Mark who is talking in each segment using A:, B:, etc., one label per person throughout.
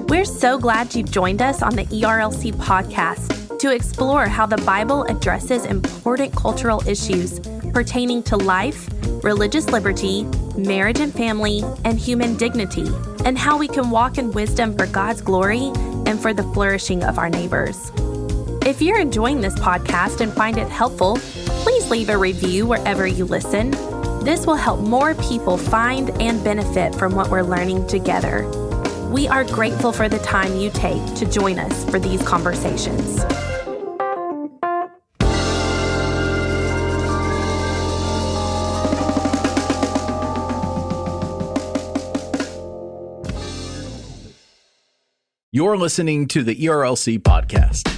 A: We're so glad you've joined us on the ERLC podcast to explore how the Bible addresses important cultural issues pertaining to life, religious liberty, marriage and family, and human dignity, and how we can walk in wisdom for God's glory and for the flourishing of our neighbors. If you're enjoying this podcast and find it helpful, please leave a review wherever you listen. This will help more people find and benefit from what we're learning together. We are grateful for the time you take to join us for these conversations.
B: You're listening to the ERLC podcast.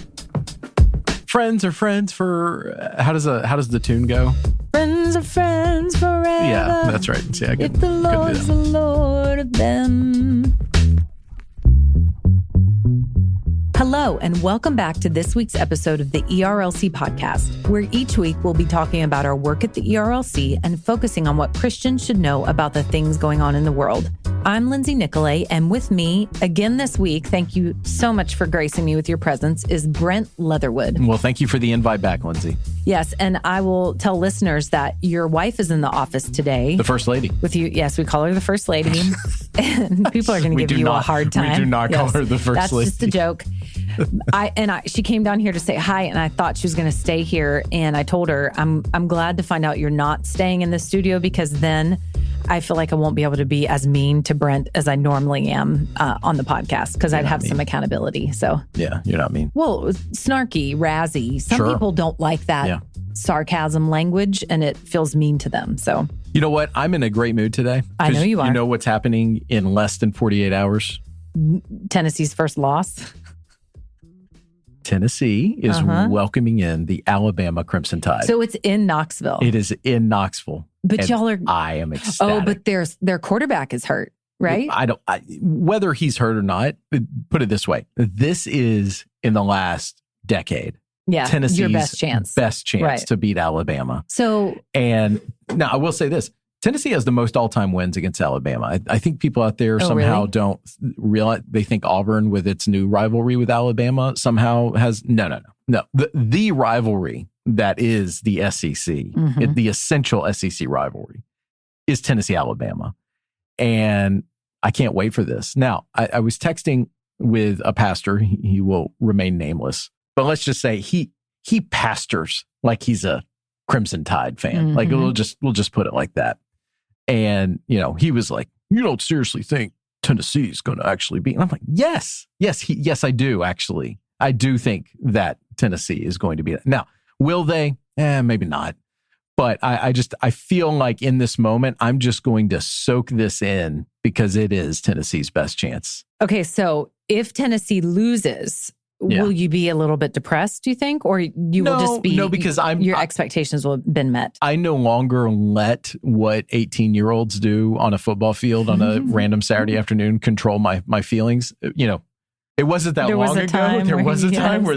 B: Friends are friends for how does the tune go?
C: Friends are friends forever.
B: Yeah, that's right. See, I
C: if the Lord's the Lord of them. Hello, and welcome back to this week's episode of the ERLC podcast, where each week we'll be talking about our work at the ERLC and focusing on what Christians should know about the things going on in the world. I'm Lindsay Nicolay, and with me again this week, thank you so much for gracing me with your presence, is Brent Leatherwood.
B: Well, thank you for the invite back, Lindsay.
C: Yes, and I will tell listeners that your wife is in the office today.
B: The First Lady.
C: With you, yes, we call her the First Lady. And people are going to give you a hard time.
B: We do not call her the First Lady.
C: That's just a joke. She came down here to say hi, and I thought she was going to stay here. And I told her, I'm glad to find out you're not staying in the studio, because then I feel like I won't be able to be as mean to Brent as I normally am on the podcast, because I'd have some accountability. So
B: yeah, you're not mean.
C: Well, snarky, razzy. Some people don't like that sarcasm language, and it feels mean to them. So
B: you know what? I'm in a great mood today.
C: I know you are.
B: You know what's happening in less than 48 hours?
C: Tennessee's first loss.
B: Tennessee is welcoming in the Alabama Crimson Tide.
C: So it's in Knoxville.
B: It is in Knoxville.
C: But y'all are...
B: I am ecstatic.
C: Oh, but their quarterback is hurt, right?
B: Whether he's hurt or not, put it this way. This is, in the last decade, Tennessee's
C: your best chance
B: to beat Alabama.
C: So...
B: And now I will say this. Tennessee has the most all-time wins against Alabama. I think people out there somehow don't realize. They think Auburn, with its new rivalry with Alabama, somehow has... No. The rivalry that is the SEC, the essential SEC rivalry, is Tennessee-Alabama. And I can't wait for this. Now, I was texting with a pastor. He will remain nameless. But let's just say he pastors like he's a Crimson Tide fan. Like we'll just put it like that. And, he was like, you don't seriously think Tennessee is going to actually beat? And I'm like, yes, I do, actually. I do think that Tennessee is going to be. Now, will they? Maybe not. But I feel like in this moment, I'm just going to soak this in, because it is Tennessee's best chance.
C: Okay, so if Tennessee loses, will you be a little bit depressed, do you think? Or you will just be... No, because your expectations will have been met.
B: I no longer let what 18-year-olds do on a football field on a random Saturday afternoon control my feelings. It wasn't that long ago. There was a time where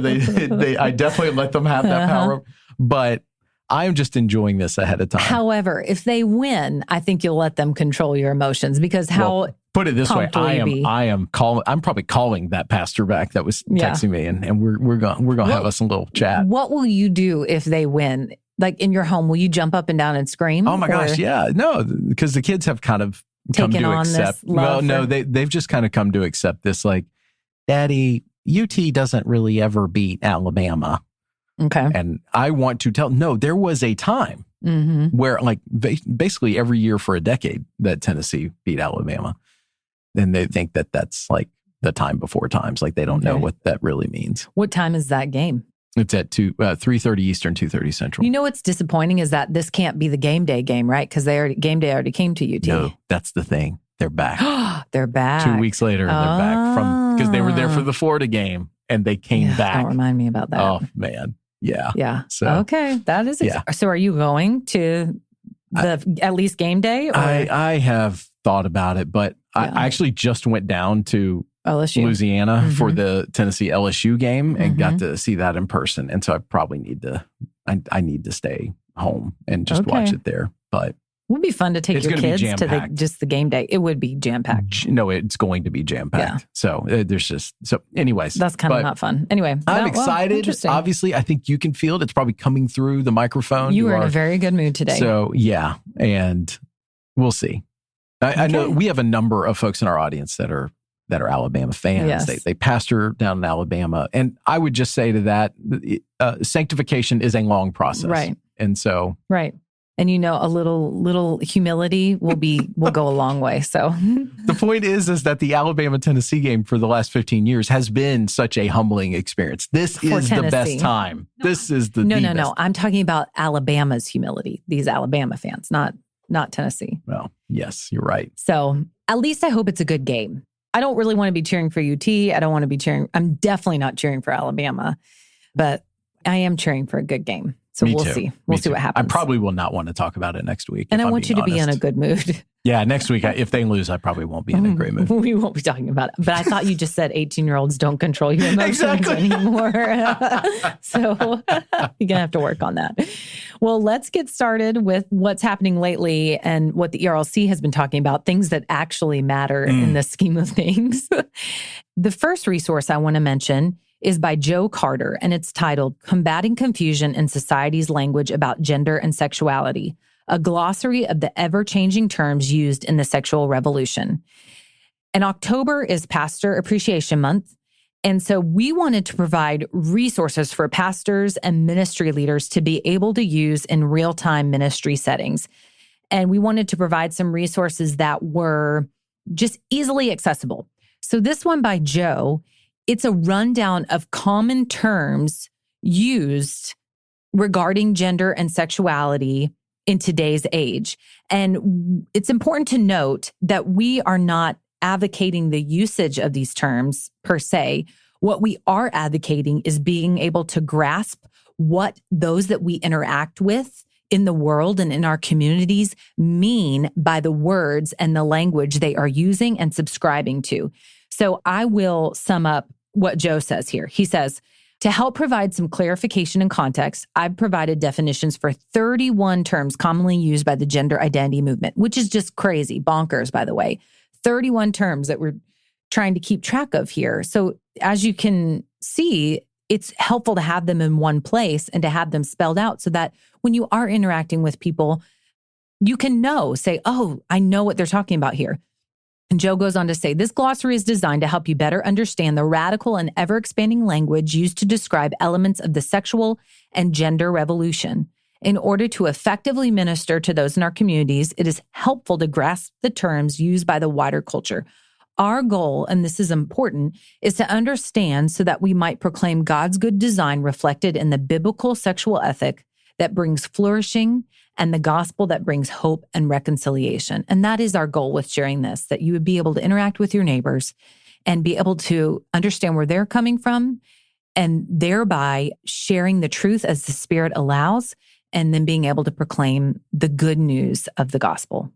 B: I definitely let them have that power. But I'm just enjoying this ahead of time.
C: However, if they win, I think you'll let them control your emotions, because
B: put it this way, I'm probably calling that pastor back that was texting me, and we're gonna have us a little chat.
C: What will you do if they win? Like in your home, will you jump up and down and scream?
B: Oh my gosh, yeah. No, because the kids have kind of come to accept. Well, no, they've just kind of come to accept this, like, Daddy, UT doesn't really ever beat Alabama.
C: Okay.
B: And I want to no, there was a time where, like, basically every year for a decade that Tennessee beat Alabama. And they think that that's like the time before times. Like, they don't know what that really means.
C: What time is that game?
B: It's at 3:30 Eastern, 2:30 Central.
C: You know what's disappointing is that this can't be the game day game, right? Because game day already came to UT.
B: No, that's the thing. They're back.
C: They're back.
B: 2 weeks later, they're back because they were there for the Florida game and they came back.
C: Don't remind me about that.
B: Oh, man. Yeah.
C: Yeah. So, okay. That is So are you going to the at least game day? Or?
B: I have thought about it, but I actually just went down to
C: LSU.
B: Louisiana for the Tennessee LSU game and got to see that in person. And so I probably need to, I need to stay home and just watch it there. But
C: would be fun to take your kids to just the game day. It would be jam-packed.
B: No, it's going to be jam-packed. Yeah. So anyways.
C: That's kind of not fun. Anyway.
B: I'm excited. Obviously, I think you can feel it. It's probably coming through the microphone.
C: You are in a very good mood today.
B: So yeah, and we'll see. I know we have a number of folks in our audience that are Alabama fans. Yes. They pastor down in Alabama. And I would just say to that, sanctification is a long process.
C: Right.
B: And so.
C: Right. And a little humility will go a long way. So
B: the point is that the Alabama-Tennessee game for the last 15 years has been such a humbling experience. This is the best time. This is the
C: No. I'm talking about Alabama's humility. These Alabama fans, not Tennessee.
B: Well, yes, you're right.
C: So at least I hope it's a good game. I don't really want to be cheering for UT. I don't want to be cheering. I'm definitely not cheering for Alabama, but I am cheering for a good game. So we'll see. We'll see what happens.
B: I probably will not want to talk about it next week.
C: And I want you to be in a good mood.
B: Yeah, next week, if they lose, I probably won't be in a great mood.
C: We won't be talking about it. But I thought you just said 18-year-olds don't control your emotions anymore. So you're going to have to work on that. Well, let's get started with what's happening lately and what the ERLC has been talking about, things that actually matter in the scheme of things. The first resource I want to mention is by Joe Carter, and it's titled Combating Confusion in Society's Language About Gender and Sexuality, a glossary of the ever-changing terms used in the sexual revolution. And October is Pastor Appreciation Month, and so we wanted to provide resources for pastors and ministry leaders to be able to use in real-time ministry settings. And we wanted to provide some resources that were just easily accessible. So this one by Joe, it's a rundown of common terms used regarding gender and sexuality in today's age. And it's important to note that we are not advocating the usage of these terms per se. What we are advocating is being able to grasp what those that we interact with in the world and in our communities mean by the words and the language they are using and subscribing to. So I will sum up what Joe says here. He says, to help provide some clarification and context, I've provided definitions for 31 terms commonly used by the gender identity movement, which is just crazy, bonkers, by the way. 31 terms that we're trying to keep track of here. So as you can see, it's helpful to have them in one place and to have them spelled out so that when you are interacting with people, you can say, oh, I know what they're talking about here. And Joe goes on to say, this glossary is designed to help you better understand the radical and ever-expanding language used to describe elements of the sexual and gender revolution. In order to effectively minister to those in our communities, it is helpful to grasp the terms used by the wider culture. Our goal, and this is important, is to understand so that we might proclaim God's good design reflected in the biblical sexual ethic that brings flourishing and the gospel that brings hope and reconciliation. And that is our goal with sharing this, that you would be able to interact with your neighbors and be able to understand where they're coming from and thereby sharing the truth as the Spirit allows and then being able to proclaim the good news of the gospel.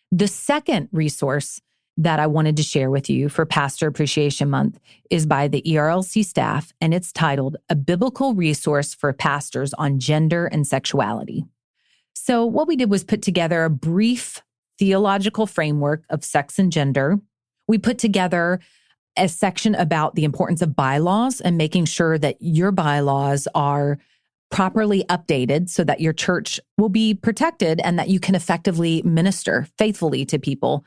C: The second resource that I wanted to share with you for Pastor Appreciation Month is by the ERLC staff, and it's titled A Biblical Resource for Pastors on Gender and Sexuality. So what we did was put together a brief theological framework of sex and gender. We put together a section about the importance of bylaws and making sure that your bylaws are properly updated so that your church will be protected and that you can effectively minister faithfully to people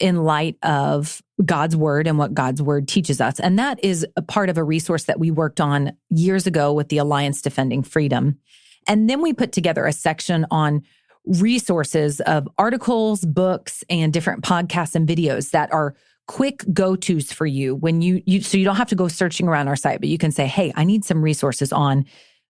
C: in light of God's word and what God's word teaches us. And that is a part of a resource that we worked on years ago with the Alliance Defending Freedom. And then we put together a section on resources of articles, books, and different podcasts and videos that are quick go-tos for you when so you don't have to go searching around our site, but you can say, hey, I need some resources on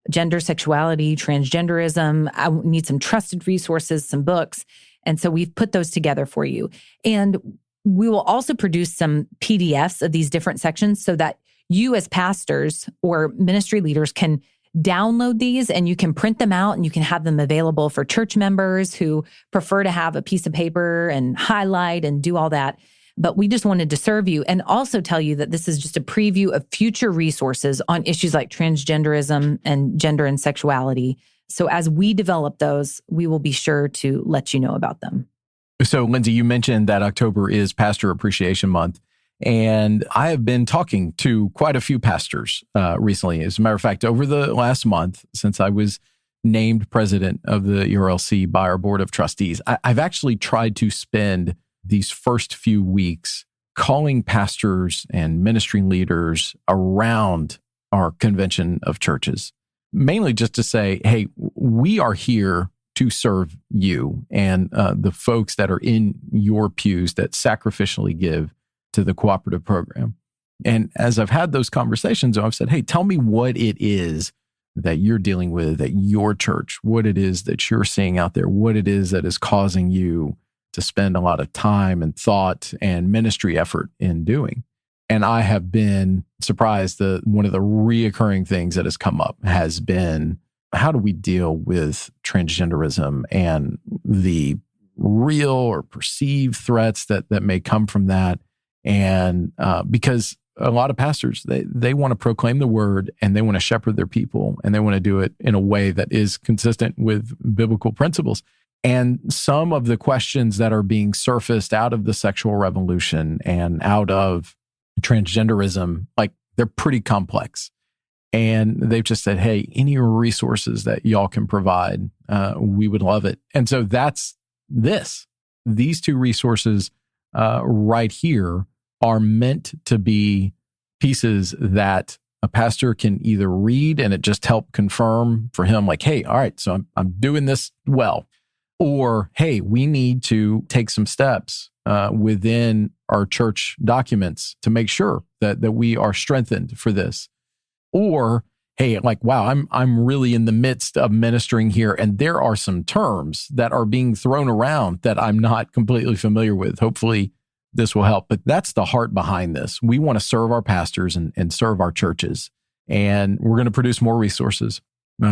C: gender, sexuality, transgenderism. I need some trusted resources, some books. And so we've put those together for you. And we will also produce some PDFs of these different sections so that you as pastors or ministry leaders can download these and you can print them out and you can have them available for church members who prefer to have a piece of paper and highlight and do all that. But we just wanted to serve you and also tell you that this is just a preview of future resources on issues like transgenderism and gender and sexuality So as we develop those, we will be sure to let you know about them.
B: So, Lindsay, you mentioned that October is Pastor Appreciation Month. And I have been talking to quite a few pastors recently. As a matter of fact, over the last month, since I was named president of the ERLC by our board of trustees, I've actually tried to spend these first few weeks calling pastors and ministry leaders around our convention of churches, mainly just to say, hey, we are here to serve you and the folks that are in your pews that sacrificially give to the cooperative program. And as I've had those conversations, I've said, hey, tell me what it is that you're dealing with at your church, what it is that you're seeing out there, what it is that is causing you to spend a lot of time and thought and ministry effort in doing. And I have been surprised that one of the reoccurring things that has come up has been, how do we deal with transgenderism and the real or perceived threats that may come from that? And because a lot of pastors, they want to proclaim the word and they want to shepherd their people and they want to do it in a way that is consistent with biblical principles. And some of the questions that are being surfaced out of the sexual revolution and out of transgenderism, like they're pretty complex. And they've just said, hey, any resources that y'all can provide, we would love it. And so that's this. These two resources right here are meant to be pieces that a pastor can either read and it just help confirm for him, like, hey, all right, so I'm doing this well. Or, hey, we need to take some steps within our church documents to make sure that we are strengthened for this. Or, hey, like, wow, I'm really in the midst of ministering here, and there are some terms that are being thrown around that I'm not completely familiar with. Hopefully, this will help. But that's the heart behind this. We want to serve our pastors and serve our churches, and we're going to produce more resources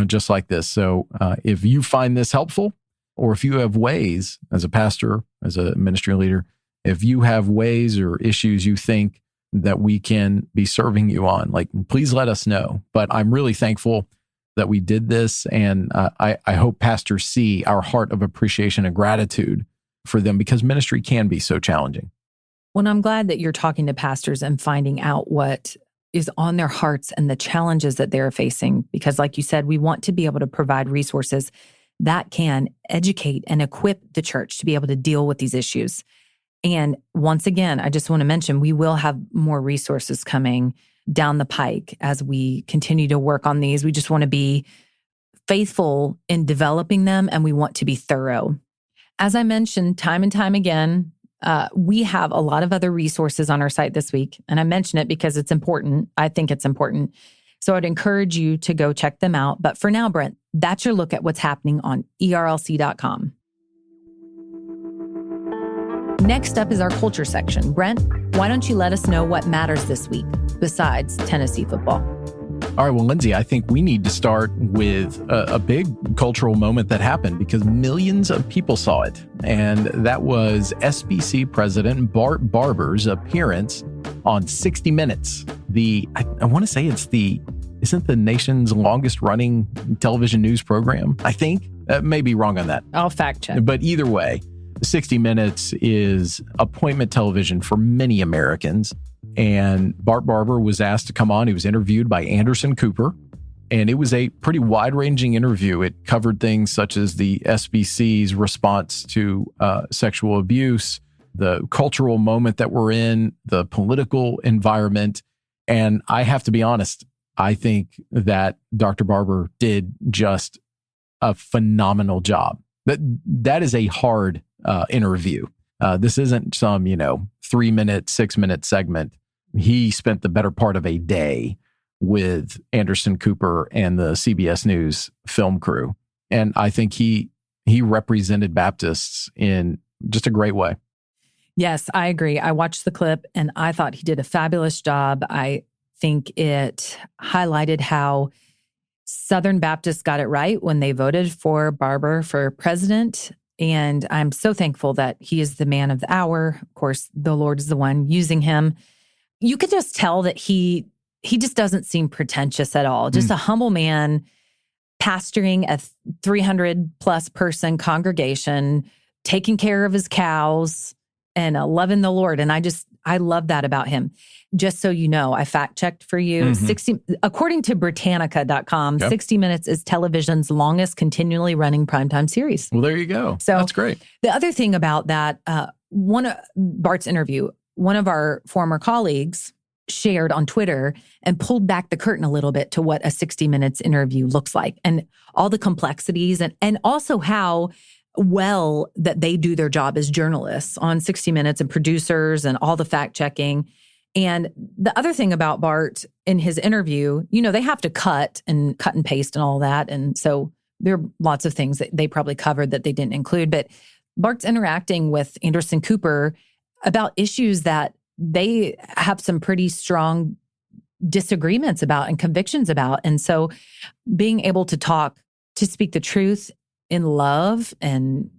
B: just like this. So if you find this helpful, or if you have ways as a pastor, as a ministry leader, if you have ways or issues you think that we can be serving you on, like, please let us know. But I'm really thankful that we did this. And I hope pastors see our heart of appreciation and gratitude for them, because ministry can be so challenging.
C: Well, I'm glad that you're talking to pastors and finding out what is on their hearts and the challenges that they're facing. Because like you said, we want to be able to provide resources that can educate and equip the church to be able to deal with these issues. And once again, I just want to mention, we will have more resources coming down the pike as we continue to work on these. We just want to be faithful in developing them, and we want to be thorough. As I mentioned time and time again, we have a lot of other resources on our site this week. And I mention it because it's important. I think it's important. So I'd encourage you to go check them out. But for now, Brent, that's your look at what's happening on ERLC.com. Next up is our culture section. Brent, why don't you let us know what matters this week besides Tennessee football?
B: All right, well, Lindsay, I think we need to start with a big cultural moment that happened because millions of people saw it. And that was SBC President Bart Barber's appearance on 60 Minutes. I want to say isn't the nation's longest running television news program? I think. May be wrong on that.
C: I'll fact check.
B: But either way, 60 Minutes is appointment television for many Americans. And Bart Barber was asked to come on. He was interviewed by Anderson Cooper. And it was a pretty wide-ranging interview. It covered things such as the SBC's response to sexual abuse, the cultural moment that we're in, the political environment. And I have to be honest, I think that Dr. Barber did just a phenomenal job. That is a hard interview. This isn't some, 3-minute, 6-minute segment. He spent the better part of a day with Anderson Cooper and the CBS News film crew. And I think he represented Baptists in just a great way.
C: Yes, I agree. I watched the clip and I thought he did a fabulous job. I think it highlighted how Southern Baptists got it right when they voted for Barber for president. And I'm so thankful that he is the man of the hour. Of course, the Lord is the one using him. You could just tell that he just doesn't seem pretentious at all. Just a humble man. pastoring a 300 plus person congregation, taking care of his cows and loving the Lord. And I love that about him. Just so you know, I fact checked for you. According to Britannica.com, 60 Minutes is television's longest continually running primetime series.
B: Well, there you go.
C: So
B: that's great.
C: The other thing about that, one of Bart's interview, one of our former colleagues shared on Twitter and pulled back the curtain a little bit to what a 60 Minutes interview looks like and all the complexities and also how well that they do their job as journalists on 60 Minutes and producers and all the fact checking. And the other thing about Bart in his interview, they have to cut and paste and all that. And so there are lots of things that they probably covered that they didn't include. But Bart's interacting with Anderson Cooper about issues that they have some pretty strong disagreements about and convictions about. And so being able to speak the truth in love and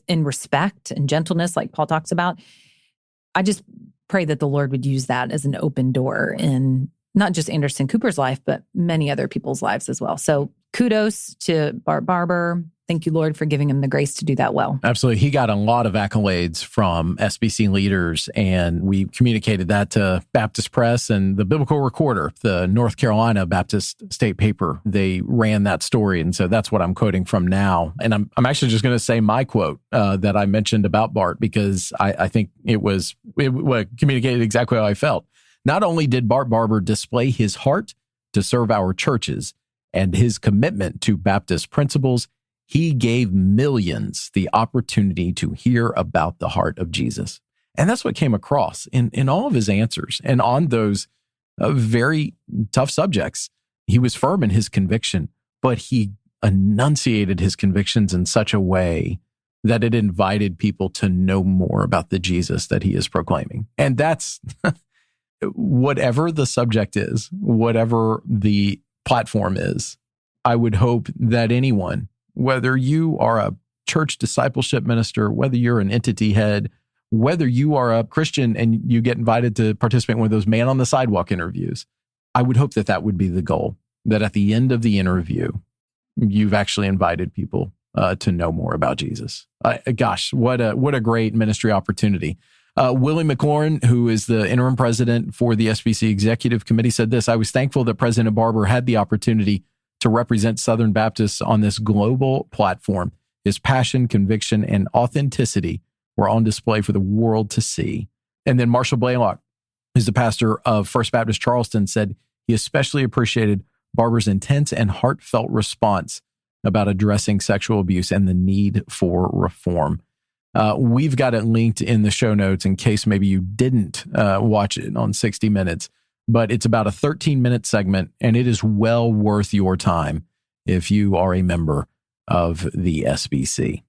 C: in respect and gentleness, like Paul talks about, I just pray that the Lord would use that as an open door in not just Anderson Cooper's life, but many other people's lives as well. So kudos to Bart Barber. Thank you, Lord, for giving him the grace to do that well.
B: Absolutely. He got a lot of accolades from SBC leaders, and we communicated that to Baptist Press and the Biblical Recorder, the North Carolina Baptist State paper. They ran that story, and so that's what I'm quoting from now. And I'm actually just going to say my quote that I mentioned about Bart, because I think it communicated exactly how I felt. Not only did Bart Barber display his heart to serve our churches and his commitment to Baptist principles, he gave millions the opportunity to hear about the heart of Jesus. And that's what came across in all of his answers. And on those very tough subjects, he was firm in his conviction, but he enunciated his convictions in such a way that it invited people to know more about the Jesus that he is proclaiming. And that's whatever the subject is, whatever the platform is, I would hope that anyone, whether you are a church discipleship minister, whether you're an entity head, whether you are a Christian and you get invited to participate in one of those man on the sidewalk interviews, I would hope that would be the goal, that at the end of the interview, you've actually invited people to know more about Jesus. Gosh, what a great ministry opportunity. Willie McLaurin, who is the interim president for the SBC Executive Committee, said this: "I was thankful that President Barber had the opportunity to represent Southern Baptists on this global platform. His passion, conviction, and authenticity were on display for the world to see." And then Marshall Blaylock, who's the pastor of First Baptist Charleston, said he especially appreciated Barber's intense and heartfelt response about addressing sexual abuse and the need for reform. We've got it linked in the show notes in case maybe you didn't watch it on 60 Minutes. But it's about a 13-minute segment, and it is well worth your time if you are a member of the SBC.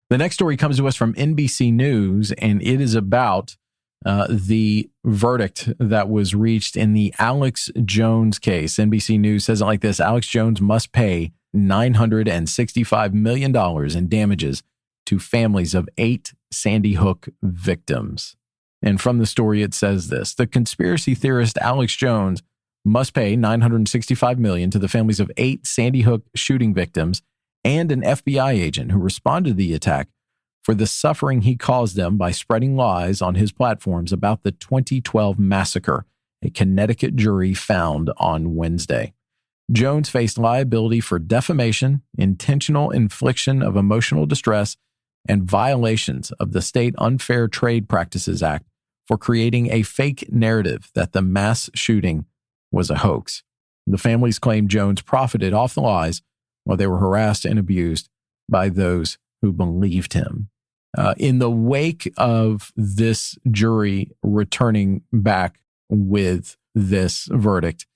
B: The next story comes to us from NBC News, and it is about the verdict that was reached in the Alex Jones case. NBC News says it like this: Alex Jones must pay $965 million in damages to families of 8 Sandy Hook victims. And from the story, it says this: the conspiracy theorist Alex Jones must pay $965 million to the families of 8 Sandy Hook shooting victims and an FBI agent who responded to the attack for the suffering he caused them by spreading lies on his platforms about the 2012 massacre, a Connecticut jury found on Wednesday. Jones faced liability for defamation, intentional infliction of emotional distress, and violations of the State Unfair Trade Practices Act for creating a fake narrative that the mass shooting was a hoax. The families claim Jones profited off the lies while they were harassed and abused by those who believed him. In the wake of this jury returning back with this verdict,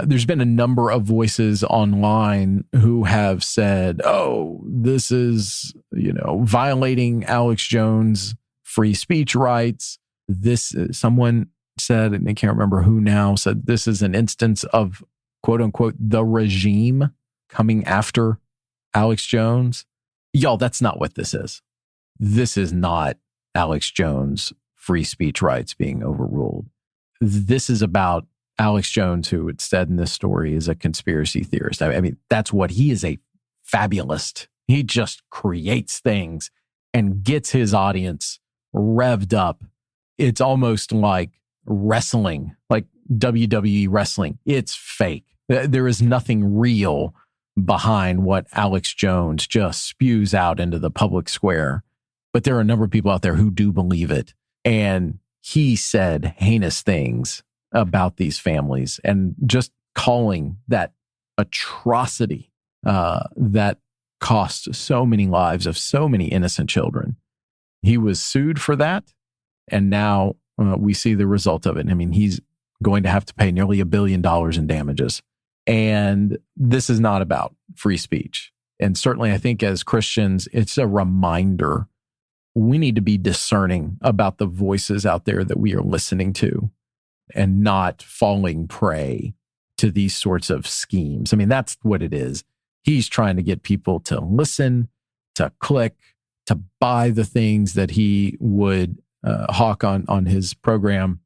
B: there's been a number of voices online who have said, oh, this is, violating Alex Jones' free speech rights. Someone said, and I can't remember who now, said this is an instance of, quote unquote, the regime coming after Alex Jones. Y'all, that's not what this is. This is not Alex Jones' free speech rights being overruled. This is about Alex Jones, who it said in this story is a conspiracy theorist. I mean, that's what he is, a fabulist. He just creates things and gets his audience revved up. It's almost like wrestling, like WWE wrestling. It's fake. There is nothing real behind what Alex Jones just spews out into the public square. But there are a number of people out there who do believe it. And he said heinous things about these families, and just calling that atrocity that cost so many lives of so many innocent children. He was sued for that. And now we see the result of it. I mean, he's going to have to pay nearly $1 billion in damages. And this is not about free speech. And certainly, I think as Christians, it's a reminder we need to be discerning about the voices out there that we are listening to and not falling prey to these sorts of schemes. I mean, that's what it is. He's trying to get people to listen, to click, to buy the things that he would hawk on his program.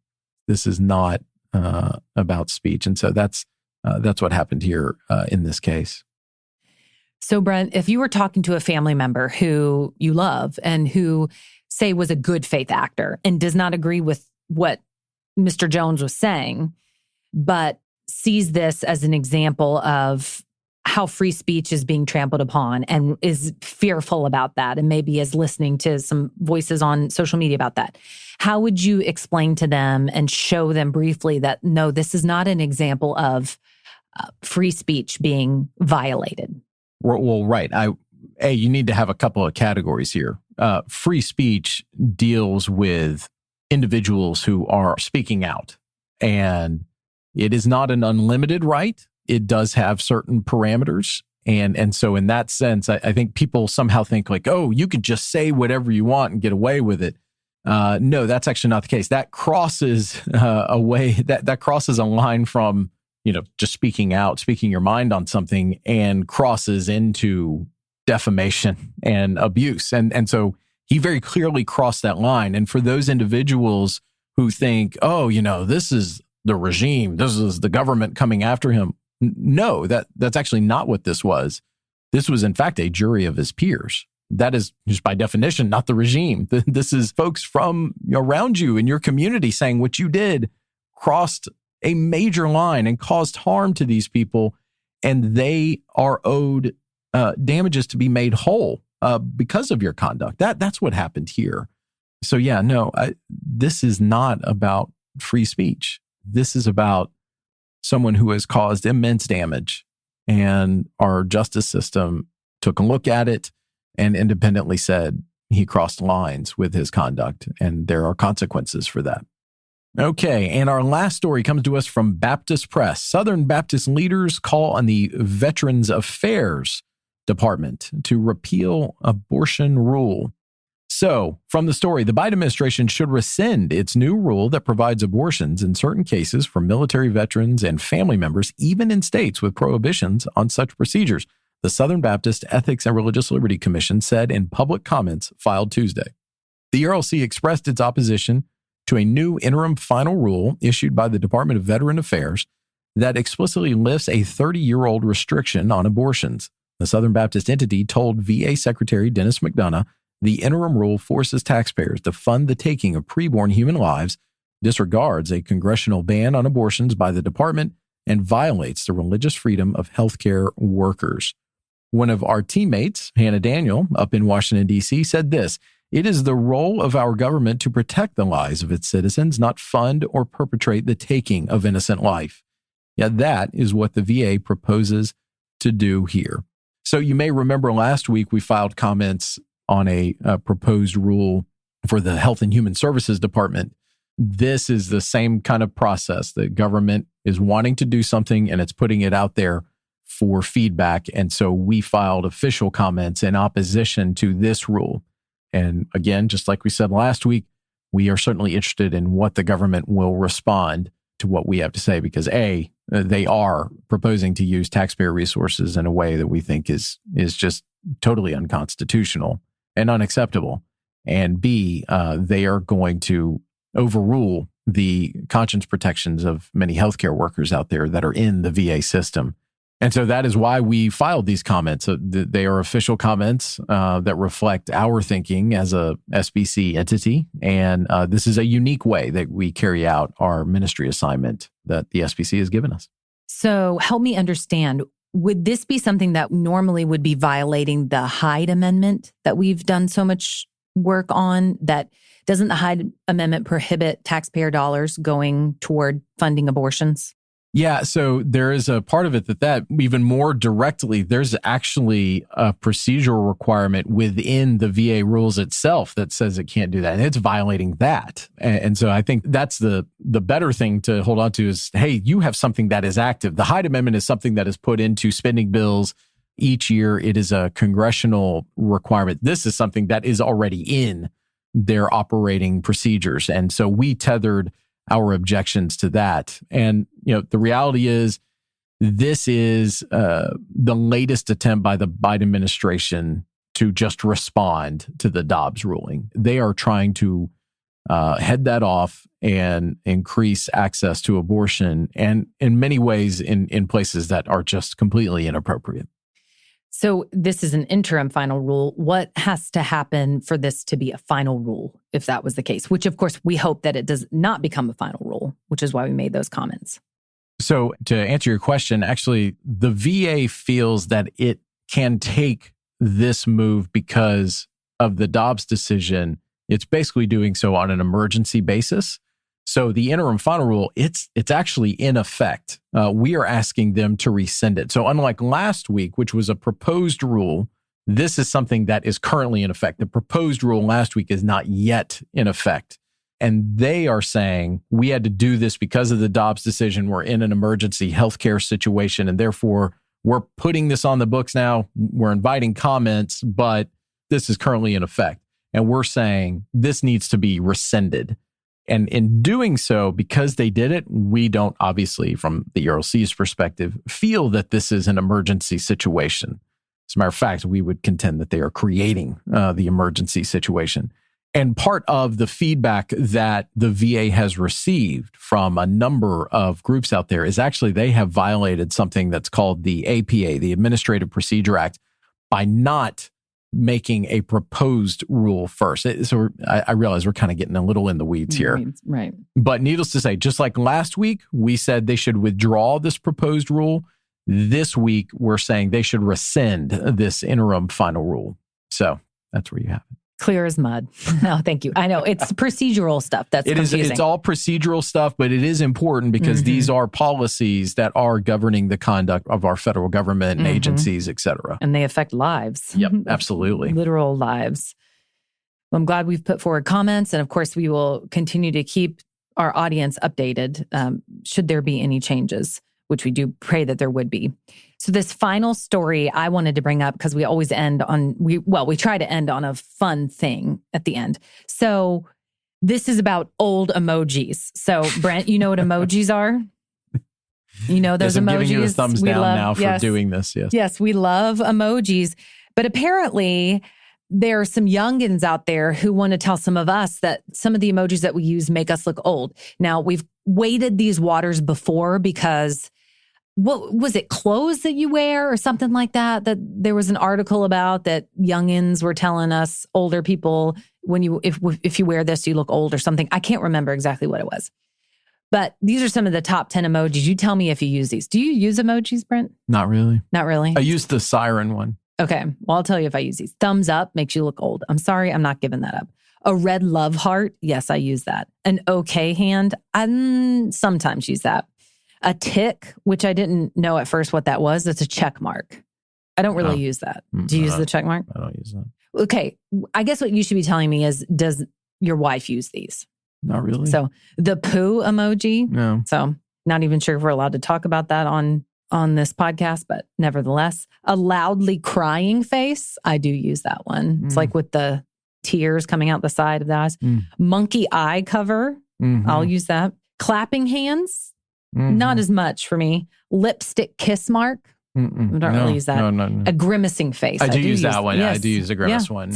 B: This is not about speech. And so that's what happened here in this case.
C: So, Brent, if you were talking to a family member who you love and who, say, was a good faith actor and does not agree with what Mr. Jones was saying, but sees this as an example of how free speech is being trampled upon and is fearful about that, and maybe is listening to some voices on social media about that, how would you explain to them and show them briefly that, no, this is not an example of free speech being violated?
B: Well, right. You need to have a couple of categories here. Free speech deals with individuals who are speaking out, and it is not an unlimited right. It does have certain parameters. And so in that sense, I think people somehow think like, oh, you could just say whatever you want and get away with it. No, that's actually not the case. That crosses that crosses a line from, just speaking out, speaking your mind on something, and crosses into defamation and abuse. And so he very clearly crossed that line. And for those individuals who think, oh, this is the regime, this is the government coming after him. No, that's actually not what this was. This was, in fact, a jury of his peers. That is, just by definition, not the regime. This is folks from around you in your community saying what you did crossed a major line and caused harm to these people, and they are owed damages to be made whole because of your conduct. That's what happened here. So yeah, no, this is not about free speech. This is about someone who has caused immense damage, and our justice system took a look at it and independently said he crossed lines with his conduct, and there are consequences for that. Okay, and our last story comes to us from Baptist Press. Southern Baptist leaders call on the Veterans Affairs Department to repeal abortion rule. So, from the story, the Biden administration should rescind its new rule that provides abortions in certain cases for military veterans and family members, even in states with prohibitions on such procedures, the Southern Baptist Ethics and Religious Liberty Commission said in public comments filed Tuesday. The ERLC expressed its opposition to a new interim final rule issued by the Department of Veteran Affairs that explicitly lifts a 30-year-old restriction on abortions. The Southern Baptist entity told VA Secretary Dennis McDonough the interim rule forces taxpayers to fund the taking of preborn human lives, disregards a congressional ban on abortions by the department, and violates the religious freedom of healthcare workers. One of our teammates, Hannah Daniel, up in Washington, D.C., said this: "It is the role of our government to protect the lives of its citizens, not fund or perpetrate the taking of innocent life." Yet that is what the VA proposes to do here. So you may remember last week we filed comments on a proposed rule for the Health and Human Services Department. This is the same kind of process. The government is wanting to do something and it's putting it out there for feedback. And so we filed official comments in opposition to this rule. And again, just like we said last week, we are certainly interested in what the government will respond to what we have to say, because A, they are proposing to use taxpayer resources in a way that we think is just totally unconstitutional and unacceptable. And B, they are going to overrule the conscience protections of many healthcare workers out there that are in the VA system. And so that is why we filed these comments. They are official comments that reflect our thinking as a SBC entity. And this is a unique way that we carry out our ministry assignment that the SBC has given us.
C: So help me understand, would this be something that normally would be violating the Hyde Amendment that we've done so much work on? That doesn't the Hyde Amendment prohibit taxpayer dollars going toward funding abortions?
B: Yeah, so there is a part of it that even more directly, there's actually a procedural requirement within the VA rules itself that says it can't do that. And it's violating that. And so I think that's the better thing to hold on to is, hey, you have something that is active. The Hyde Amendment is something that is put into spending bills each year. It is a congressional requirement. This is something that is already in their operating procedures. And so we tethered our objections to that. And, the reality is this is the latest attempt by the Biden administration to just respond to the Dobbs ruling. They are trying to head that off and increase access to abortion, and in many ways in places that are just completely inappropriate.
C: So this is an interim final rule. What has to happen for this to be a final rule, if that was the case? Which, of course, we hope that it does not become a final rule, which is why we made those comments.
B: So to answer your question, actually, the VA feels that it can take this move because of the Dobbs decision. It's basically doing so on an emergency basis. So the interim final rule, it's actually in effect. We are asking them to rescind it. So unlike last week, which was a proposed rule, this is something that is currently in effect. The proposed rule last week is not yet in effect. And they are saying we had to do this because of the Dobbs decision. We're in an emergency healthcare situation, and therefore we're putting this on the books now. We're inviting comments, but this is currently in effect. And we're saying this needs to be rescinded. And in doing so, because they did it, we don't, obviously, from the ERLC's perspective, feel that this is an emergency situation. As a matter of fact, we would contend that they are creating the emergency situation. And part of the feedback that the VA has received from a number of groups out there is actually they have violated something that's called the APA, the Administrative Procedure Act, by not making a proposed rule first. So I realize we're kind of getting a little in the weeds here.
C: Right.
B: But needless to say, just like last week, we said they should withdraw this proposed rule. This week, we're saying they should rescind this interim final rule. So that's where you have it.
C: Clear as mud. No, thank you. I know it's procedural stuff. That's confusing.
B: It's all procedural stuff, but it is important because these are policies that are governing the conduct of our federal government and agencies, et cetera.
C: And they affect lives.
B: Yep, absolutely.
C: Literal lives. Well, I'm glad we've put forward comments. And of course, we will continue to keep our audience updated should there be any changes, which we do pray that there would be. So this final story I wanted to bring up because we always end on, we try to end on a fun thing at the end. So this is about old emojis. So Brent, you know what emojis are? You know those
B: yes, I'm
C: emojis?
B: giving you a thumbs down now for doing this. Yes.
C: Yes, we love emojis. But apparently there are some youngins out there who want to tell some of us that some of the emojis that we use make us look old. Now, we've waded these waters before because what was it, clothes that you wear or something like that? That there was an article about that youngins were telling us, older people, if you wear this, you look old or something. I can't remember exactly what it was. But these are some of the top 10 emojis. You tell me if you use these. Do you use emojis, Brent?
B: Not really.
C: Not really?
B: I use the siren one.
C: Okay. Well, I'll tell you if I use these. Thumbs up makes you look old. I'm sorry, I'm not giving that up. A red love heart. Yes, I use that. An okay hand. I sometimes use that. A tick, which I didn't know at first what that was. It's a check mark. I don't really use that. Do you use the check mark?
B: I don't use that.
C: Okay. I guess what you should be telling me is, does your wife use these?
B: Not really.
C: So the poo emoji.
B: No.
C: So not even sure if we're allowed to talk about that on this podcast, but nevertheless, a loudly crying face. I do use that one. It's like with the tears coming out the side of the eyes. Monkey eye cover. I'll use that. Clapping hands. Not as much for me. Lipstick kiss mark. I don't really use that. No. A grimacing face.
B: I do use that one.
C: Yes.
B: I do use a grimace one.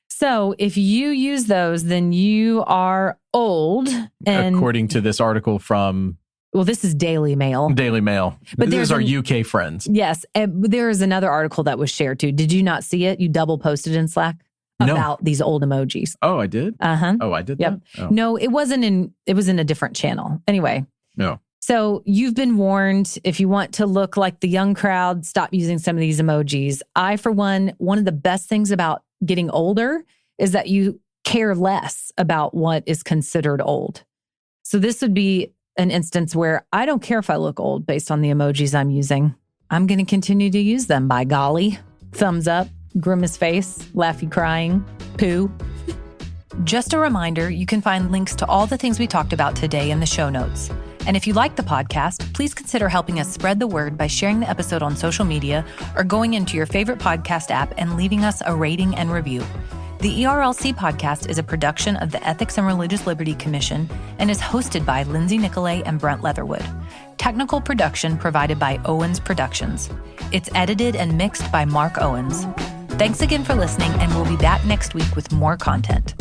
C: So if you use those, then you are old. And
B: according to this article from
C: Well, this is Daily Mail.
B: Daily Mail. But these are UK friends.
C: Yes. There is another article that was shared too. Did you not see it? You double posted in Slack about these old emojis.
B: Oh, I did?
C: Uh-huh.
B: Oh, I did
C: Yep.
B: that? Oh.
C: No, it was in a different channel. Anyway.
B: No.
C: So you've been warned. If you want to look like the young crowd, stop using some of these emojis. I, for one of the best things about getting older is that you care less about what is considered old. So this would be an instance where I don't care if I look old based on the emojis I'm using. I'm going to continue to use them, by golly. Thumbs up, grimace face, laughy crying, poo. Just a reminder, you can find links to all the things we talked about today in the show notes. And if you like the podcast, please consider helping us spread the word by sharing the episode on social media or going into your favorite podcast app and leaving us a rating and review. The ERLC podcast is a production of the Ethics and Religious Liberty Commission and is hosted by Lindsay Nicolay and Brent Leatherwood. Technical production provided by Owens Productions. It's edited and mixed by Mark Owens. Thanks again for listening, and we'll be back next week with more content.